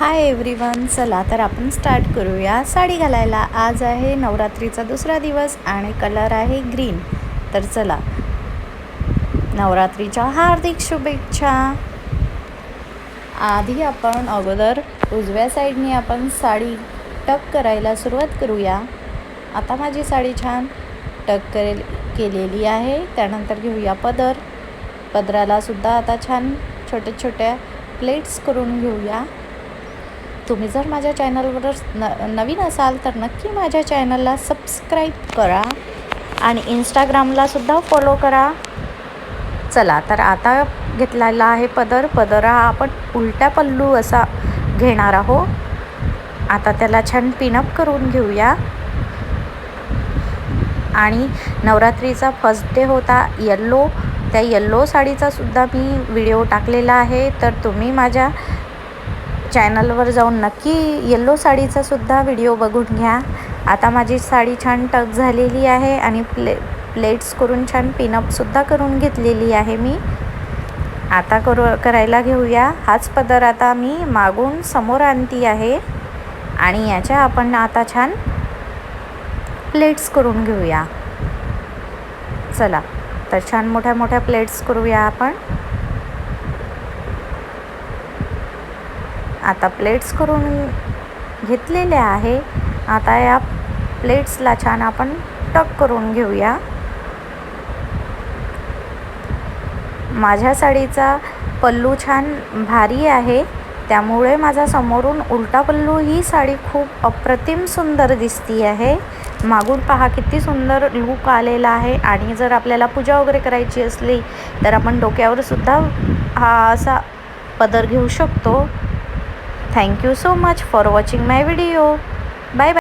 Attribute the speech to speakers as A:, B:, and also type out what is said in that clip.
A: Hi everyone, चला तर आपण स्टार्ट करूया साडी घालायला. आज आहे नवरात्रीचा दुसरा दिवस आणि कलर आहे ग्रीन. तर चला, नवरात्रीच्या हार्दिक शुभेच्छा. आधी आपण अगोदर उजव्या साईडने आपण साडी टक करायला सुरुवात करूया. आता माझी साडी छान टक केलेली आहे. त्यानंतर घेऊया पदराला सुद्धा आता छान छोट्या छोट्या प्लेट्स करून घेऊया. तुम्ही जर माझ्या चॅनलवर नवीन असाल तर नक्की माझ्या चॅनलला सबस्क्राईब करा आणि इंस्टाग्रामला सुद्धा फॉलो करा. चला तर आता घेतलेला आहे पदर हा आपण उलटा पल्लू असा घेणार आहोत. आता त्याला छान पिनअप करून घेऊया. आणि नवरात्रीचा फर्स्ट डे होता येल्लो, त्या येल्लो साडीचा सुद्धा मी व्हिडिओ टाकलेला आहे. तर तुम्ही माझ्या चॅनलवर जाऊन नक्की येल्लो साडीचा सुद्धा व्हिडिओ बघून घ्या. आता माझी साडी छान टक झालेली आहे आणि प्लेट्स करून छान पिनअपसुद्धा करून घेतलेली आहे मी. आता करायला घेऊया. हाच पदर आता मी मागून समोर आणती आहे आणि याच्या आपण आता छान प्लेट्स करून घेऊया. चला तर छान मोठ्या मोठ्या प्लेट्स करूया आपण. आता प्लेट्स करून घेतलेल्या आहे. आता या प्लेट्सला छान आपण टक करून घेऊया. माझ्या साडीचा पल्लू छान भारी आहे, त्यामुळे माझा समोरून उलटा पल्लू ही साडी खूप अप्रतिम सुंदर दिसती आहे. मागून पहा किती सुंदर लूक आलेला आहे. आणि जर आपल्याला पूजा वगैरे करायची असली तर आपण डोक्यावर सुद्धा हा असा पदर घेऊ शकतो. Thank you so much for watching my video. Bye bye.